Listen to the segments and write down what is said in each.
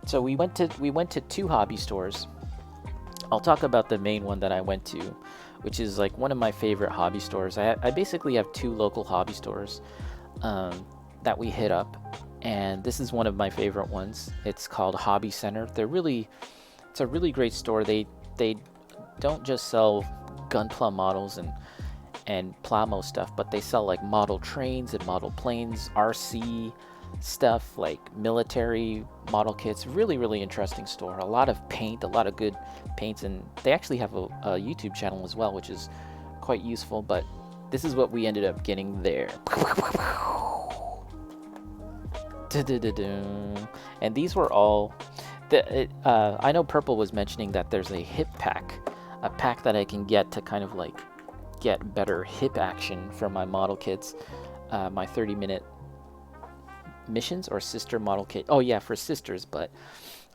So we went to two hobby stores. I'll talk about the main one that I went to, which is like one of my favorite hobby stores. I basically have two local hobby stores that we hit up, and this is one of my favorite ones. It's called Hobby Center. It's a really great store. They don't just sell Gunpla models and plamo stuff, but they sell like model trains and model planes, RC stuff, like military model kits. Really, really interesting store. A lot of paint, a lot of good paints, and they actually have a YouTube channel as well, which is quite useful. But this is what we ended up getting there. And these were all I know Purple was mentioning that there's a hip pack, a pack that I can get to kind of like get better hip action for my model kits, my 30-minute missions or sister model kit. Oh yeah, for sisters, but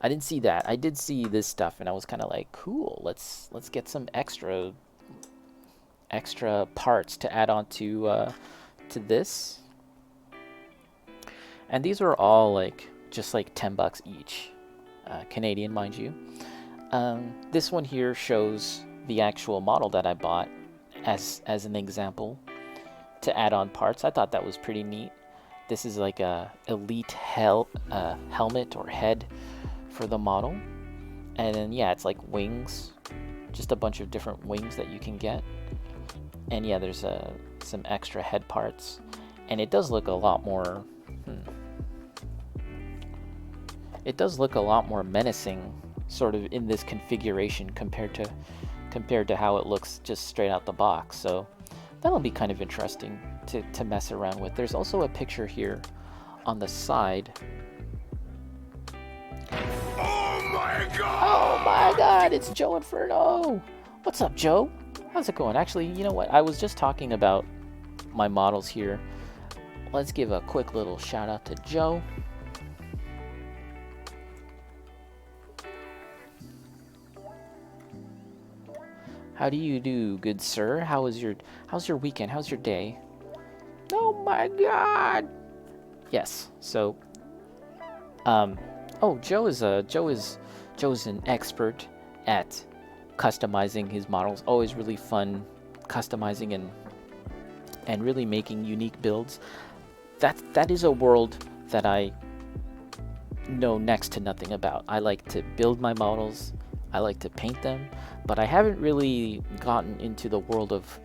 I didn't see that. I did see this stuff, and I was kind of like, cool. Let's get some extra parts to add on to this. And these were all like just like $10 each, Canadian, mind you. This one here shows the actual model that I bought as an example to add on parts. I thought that was pretty neat. This is like a elite helmet or head for the model, and then yeah, it's like wings, just a bunch of different wings that you can get. And yeah, there's some extra head parts, and it does look a lot more. It does look a lot more menacing, sort of in this configuration compared to how it looks just straight out the box. So that'll be kind of interesting to mess around with. There's also a picture here on the side. Oh my god! Oh my god, it's Joe Inferno! What's up, Joe? How's it going? Actually, you know what? I was just talking about my models here. Let's give a quick little shout out to Joe. How do you do, good sir? How's your weekend? How's your day? Oh my god! Yes. So, oh, Joe's an expert at customizing his models. Always really fun customizing and really making unique builds. That is a world that I know next to nothing about. I like to build my models. I like to paint them, but I haven't really gotten into the world of,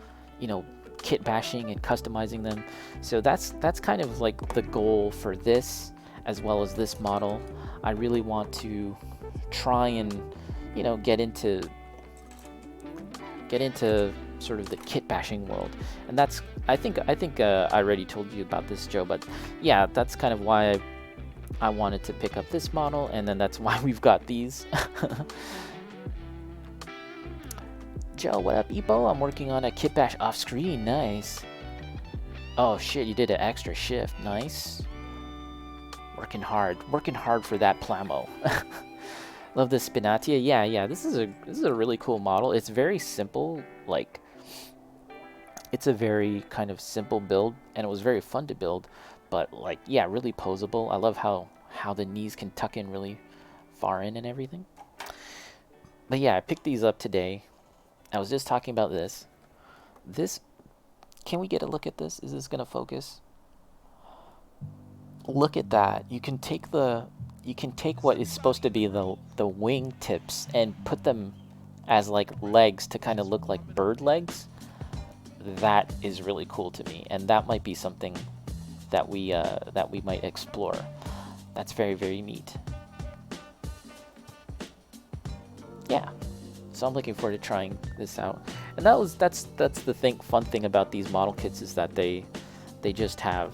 kit bashing and customizing them. So that's kind of like the goal for this, as well as this model. I really want to try and, get into sort of the kit bashing world. And that's, I think I already told you about this, Joe, but yeah, that's kind of why I wanted to pick up this model, and then that's why we've got these. Joe, what up, Epo? I'm working on a kit bash off screen. Nice. Oh shit, you did an extra shift. Nice. Working hard for that plamo. Love the Spinatia. Yeah. This is a really cool model. It's very simple. Like, it's a very kind of simple build, and it was very fun to build. But like, yeah, really posable. I love how the knees can tuck in really far in and everything. But yeah, I picked these up today. I was just talking about this. Can we get a look at this? Is this gonna focus? Look at that. You can take what is supposed to be the wing tips and put them as like legs to kind of look like bird legs. That is really cool to me, and that might be something that we might explore. That's very, very neat. Yeah. So I'm looking forward to trying this out. And that's the fun thing about these model kits, is that they just have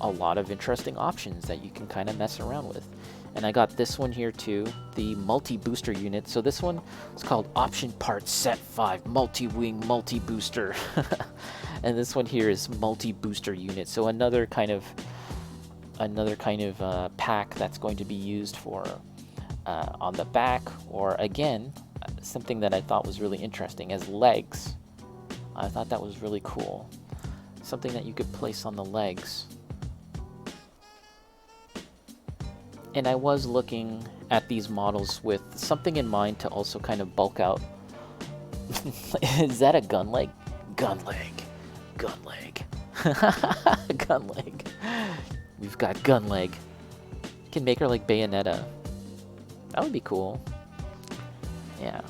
a lot of interesting options that you can kind of mess around with. And I got this one here too, the multi-booster unit. So this one is called Option Part Set 5 Multi-Wing Multi-Booster. And this one here is multi-booster unit. So another kind of pack that's going to be used for on the back, or again, something that I thought was really interesting as legs. I thought that was really cool. Something that you could place on the legs. and I was looking at these models with something in mind to also kind of bulk out. Is that a gun leg? Gun leg. Gun leg. Gun leg. We've got gun leg. Can make her like Bayonetta. That would be cool. Yeah.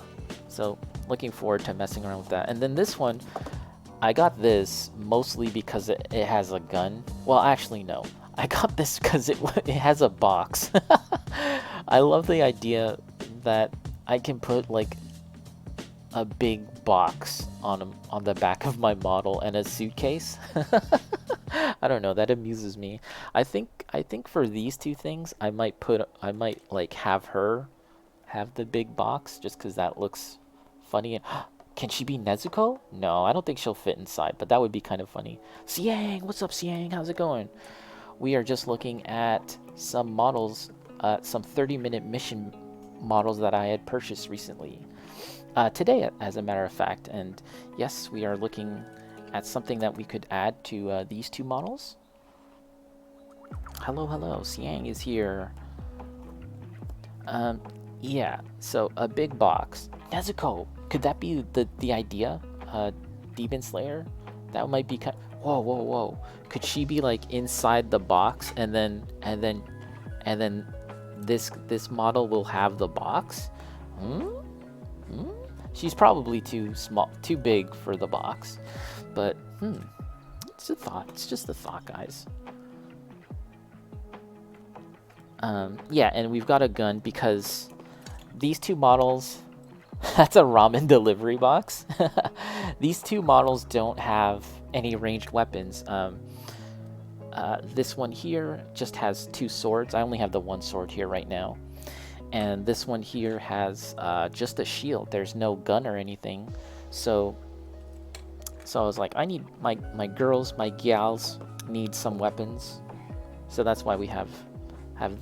So looking forward to messing around with that. And then this one, I got this mostly because it has a gun. Well, actually no. I got this because it has a box. I love the idea that I can put like a big box on the back of my model and a suitcase. I don't know, that amuses me. I think for these two things I might like have her have the big box just because that looks funny. And can she be Nezuko? No, I don't think she'll fit inside, but that would be kind of funny. Siang, what's up, Siang? How's it going? We are just looking at some models, some 30-minute mission models that I had purchased recently. Today, as a matter of fact, and yes, we are looking at something that we could add to these two models. Hello, hello, Siang is here. Yeah, so a big box. Nezuko, could that be the idea? Demon Slayer? That might be kind. Whoa, whoa, whoa! Could she be like inside the box, and then this model will have the box? She's probably too small, too big for the box, but it's a thought. It's just a thought, guys. Yeah, and we've got a gun because these two models. That's a ramen delivery box. These two models don't have any ranged weapons. This one here just has two swords. I only have the one sword here right now. And this one here has just a shield. There's no gun or anything. So I was like, I need my girls, my gals need some weapons. So that's why we have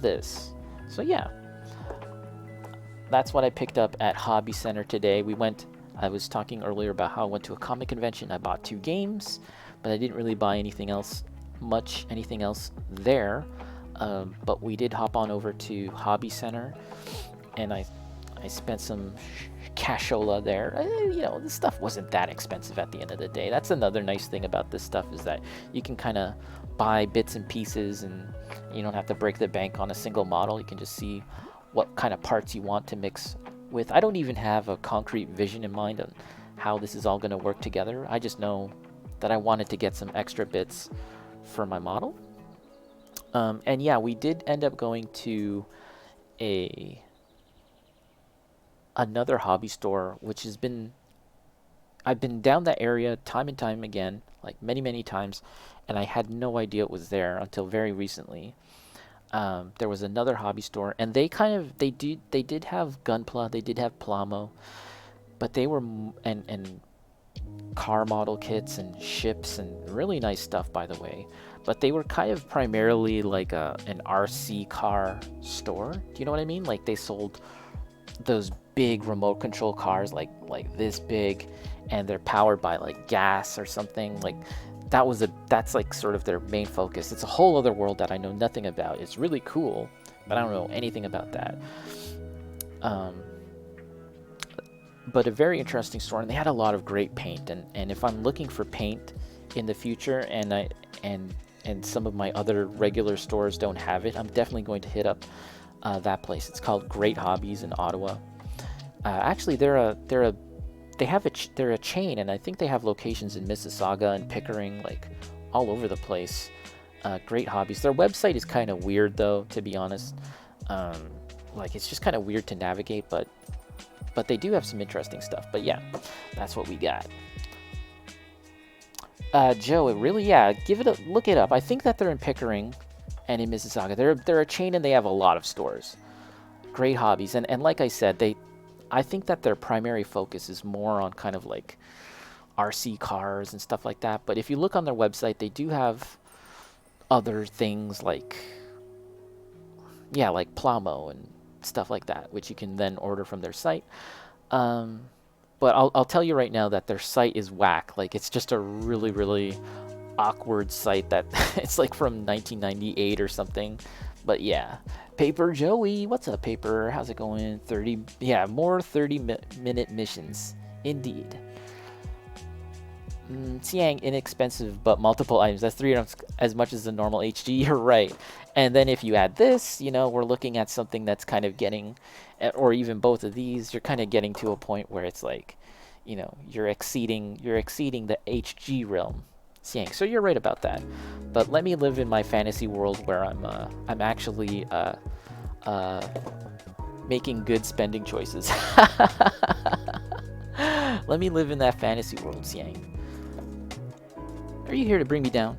this. So yeah. That's what I picked up at Hobby Center today. I was talking earlier about how I went to a comic convention. I bought 2 games, but I didn't really buy anything else there. But we did hop on over to Hobby Center, and I spent some cashola there. You know, this stuff wasn't that expensive at the end of the day. That's another nice thing about this stuff, is that you can kind of buy bits and pieces, and you don't have to break the bank on a single model. You can just see what kind of parts you want to mix with. I don't even have a concrete vision in mind on how this is all going to work together. I just know that I wanted to get some extra bits for my model. And yeah, we did end up going to another hobby store, which I've been down that area time and time again, like many times, and I had no idea it was there until very recently. There was another hobby store, and they did have Gunpla, they did have Plamo, but they were and car model kits and ships and really nice stuff, by the way. But they were kind of primarily like an RC car store. Do you know what I mean? Like they sold those big remote control cars, like this big, and they're powered by like gas or something. Like that's like sort of their main focus. It's a whole other world that I know nothing about. It's really cool, but I don't know anything about that. But a very interesting store, and they had a lot of great paint. And if I'm looking for paint in the future, and some of my other regular stores don't have it, I'm definitely going to hit up that place. It's called Great Hobbies in Ottawa. Actually, they're a chain, and I think they have locations in Mississauga and Pickering, like all over the place. Great Hobbies. Their website is kind of weird, though, to be honest. Like it's just kind of weird to navigate, but they do have some interesting stuff. But yeah, that's what we got. Joe, look it up. I think that they're in Pickering and in Mississauga. They're a chain, and they have a lot of stores. Great Hobbies, and like I said, I think that their primary focus is more on kind of like RC cars and stuff like that. But if you look on their website, they do have other things like Plamo and stuff like that, which you can then order from their site. But I'll tell you right now that their site is whack. Like it's just a really awkward site that it's like from 1998 or something. But yeah, Paper Joey, what's up, Paper? How's it going? 30, yeah, more 30-minute missions, indeed. Xiang, inexpensive but multiple items. That's 3 items as much as the normal HG. You're right. And then if you add this, you know, we're looking at something that's kind of getting, or even both of these, you're kind of getting to a point where it's like, you know, you're exceeding the HG realm. Xiang. So you're right about that. But let me live in my fantasy world where I'm actually making good spending choices. Let me live in that fantasy world, Xiang. Are you here to bring me down?